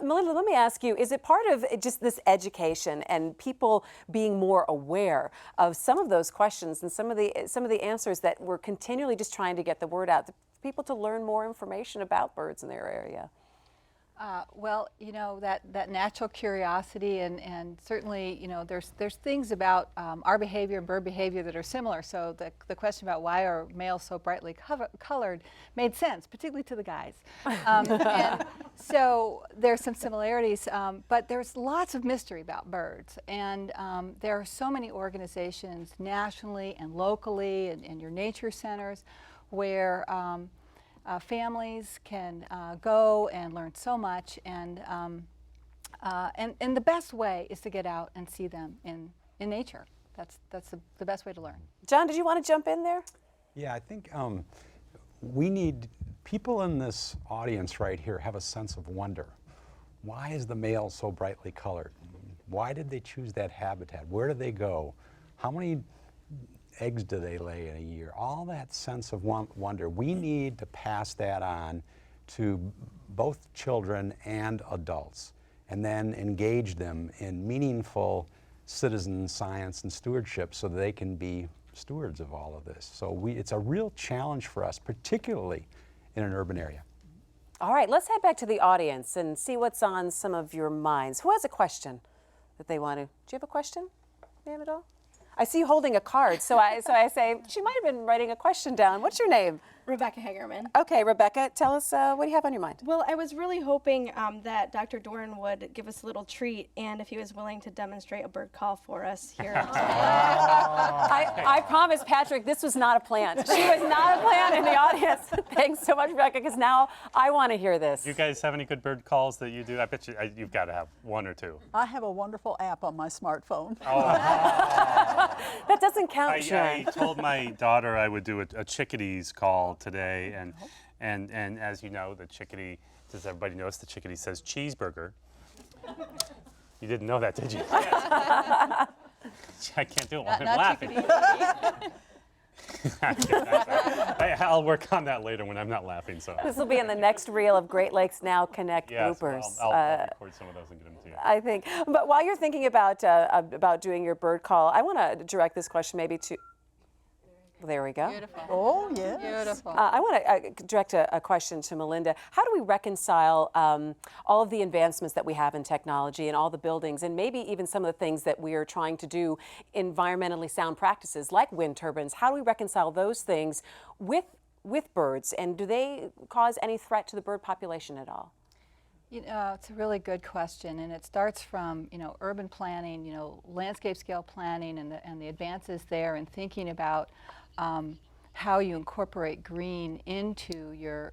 Melinda, let me ask you, is it part of just this education and people being more aware of some of those questions and some of the answers that we're continually just trying to get the word out, for people to learn more information about birds in their area? Well, you know, that natural curiosity and certainly, you know, there's things about our behavior and bird behavior that are similar. So the question about why are males so brightly colored made sense, particularly to the guys. And so there's some similarities, but there's lots of mystery about birds. And there are so many organizations nationally and locally and your nature centers where families can go and learn so much, and the best way is to get out and see them in nature. That's the best way to learn. John, did you want to jump in there? Yeah, I think we need people in this audience right here have a sense of wonder. Why is the male so brightly colored? Why did they choose that habitat? Where do they go? How many eggs do they lay in a year? All that sense of wonder. We need to pass that on to both children and adults, and then engage them in meaningful citizen science and stewardship so that they can be stewards of all of this. So it's a real challenge for us, particularly in an urban area. All right, let's head back to the audience and see what's on some of your minds. Who has a question that they want to? Do you have a question, ma'am, at all? I see you holding a card, so I say, she might have been writing a question down. What's your name? Rebecca Hagerman. Okay, Rebecca, tell us, what do you have on your mind? Well, I was really hoping that Dr. Doran would give us a little treat, and if he was willing to demonstrate a bird call for us here. I promise, Patrick, this was not a plant. She was not a plant in the audience. Thanks so much, Rebecca, because now I want to hear this. You guys have any good bird calls that you do? I bet you've got to have one or two. I have a wonderful app on my smartphone. Oh. That doesn't count, Sharon. I told my daughter I would do a chickadees call today, and as you know, the chickadee, does everybody notice the chickadee says cheeseburger? You didn't know that, did you? I can't do it while I'm laughing. I'll work on that later when I'm not laughing. So this will be in the next reel of Great Lakes Now Connect bloopers. I'll record some of those and get them to you. I think. But while you're thinking about doing your bird call, I want to direct this question maybe to. There we go. Beautiful. Oh, yes. Beautiful. I want to direct a question to Melinda. How do we reconcile all of the advancements that we have in technology and all the buildings, and maybe even some of the things that we are trying to do, environmentally sound practices like wind turbines? How do we reconcile those things with birds, and do they cause any threat to the bird population at all? You know, it's a really good question, and it starts from, you know, urban planning, you know, landscape scale planning and the advances there, and thinking about how you incorporate green into your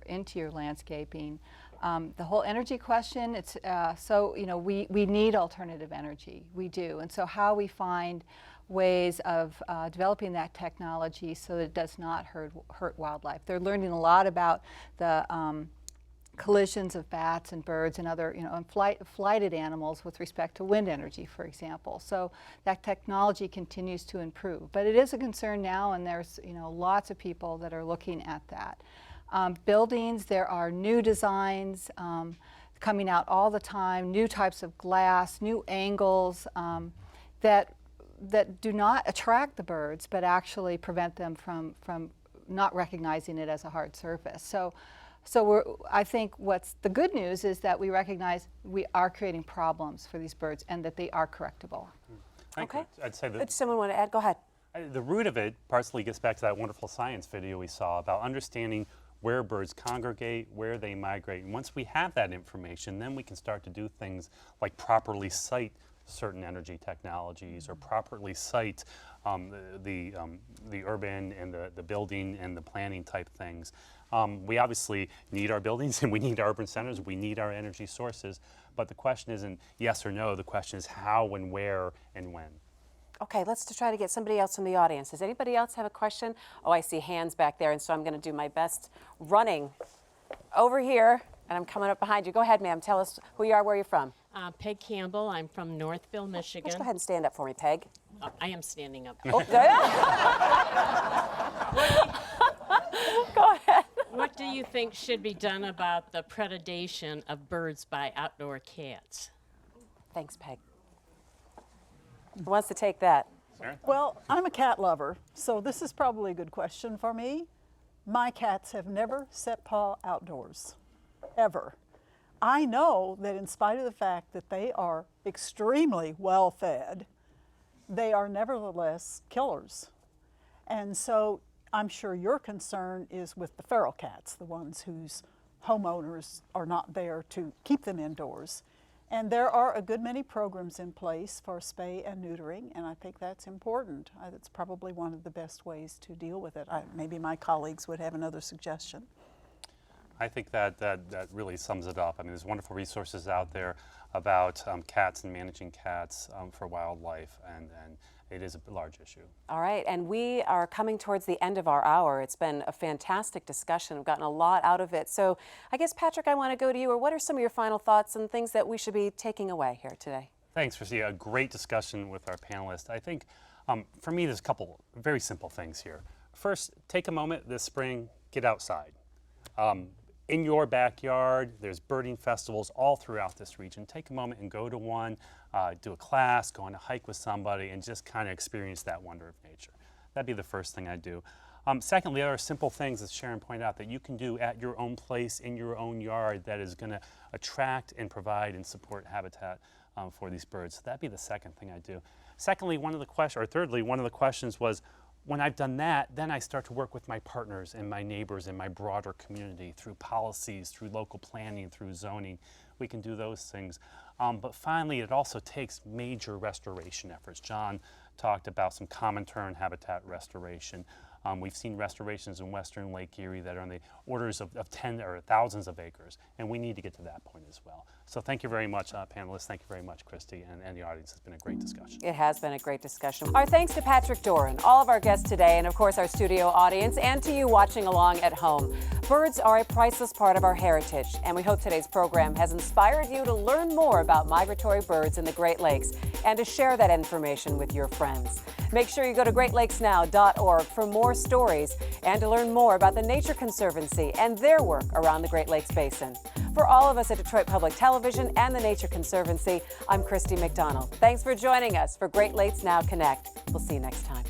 landscaping. The whole energy question, it's so, you know, we need alternative energy, we do, and so how we find ways of developing that technology so that it does not hurt wildlife. They're learning a lot about the collisions of bats and birds and other, you know, and flighted animals with respect to wind energy, for example. So that technology continues to improve, but it is a concern now, and there's, you know, lots of people that are looking at that. Buildings, there are new designs coming out all the time, new types of glass, new angles that do not attract the birds, but actually prevent them from not recognizing it as a hard surface. So I think what's the good news is that we recognize we are creating problems for these birds and that they are correctable. Okay. I'd say that Does someone want to add? Go ahead. the root of it partially gets back to that wonderful science video we saw about understanding where birds congregate, where they migrate. And once we have that information, then we can start to do things like properly site certain energy technologies or properly site the urban and the building and the planning type things. We obviously need our buildings and we need our urban centers, we need our energy sources, but the question isn't yes or no, the question is how and where and when. Okay, let's try to get somebody else in the audience. Does anybody else have a question? Oh, I see hands back there, and so I'm going to do my best running over here, and I'm coming up behind you. Go ahead, ma'am. Tell us who you are, where you're from. Peg Campbell. I'm from Northville, Michigan. Let's go ahead and stand up for me, Peg. I am standing up. Oh, go ahead. do you think should be done about the predation of birds by outdoor cats? Thanks, Peg. Who wants to take that? Well, I'm a cat lover, so this is probably a good question for me. My cats have never set paw outdoors, ever. I know that in spite of the fact that they are extremely well fed, they are nevertheless killers. And so I'm sure your concern is with the feral cats, the ones whose homeowners are not there to keep them indoors. And there are a good many programs in place for spay and neutering, and I think that's important. It's probably one of the best ways to deal with it. Maybe my colleagues would have another suggestion. I think that really sums it up. I mean, there's wonderful resources out there about cats and managing cats for wildlife, and it is a large issue. All right, and we are coming towards the end of our hour. It's been a fantastic discussion. We've gotten a lot out of it. So I guess, Patrick, I want to go to you. Or what are some of your final thoughts and things that we should be taking away here today? Thanks, Christy. A great discussion with our panelists. I think for me, there's a couple very simple things here. First, take a moment this spring, get outside. In your backyard, there's birding festivals all throughout this region. Take a moment and go to one, do a class, go on a hike with somebody, and just kind of experience that wonder of nature. That'd be the first thing I'd do. Secondly, there are simple things, as Sharon pointed out, that you can do at your own place, in your own yard, that is going to attract and provide and support habitat for these birds. So that'd be the second thing I'd do. Thirdly, one of the questions was, when I've done that, then I start to work with my partners and my neighbors and my broader community through policies, through local planning, through zoning. We can do those things. But finally, it also takes major restoration efforts. John talked about some common tern habitat restoration. We've seen restorations in western Lake Erie that are on the orders of 10 or thousands of acres, and we need to get to that point as well. So thank you very much, panelists. Thank you very much, Christy, and the audience. It's been a great discussion. It has been a great discussion. Our thanks to Patrick Doran, all of our guests today, and of course our studio audience, and to you watching along at home. Birds are a priceless part of our heritage, and we hope today's program has inspired you to learn more about migratory birds in the Great Lakes and to share that information with your friends. Make sure you go to greatlakesnow.org for more stories and to learn more about the Nature Conservancy and their work around the Great Lakes Basin. For all of us at Detroit Public Television and the Nature Conservancy, I'm Christy McDonald. Thanks for joining us for Great Lakes Now Connect. We'll see you next time.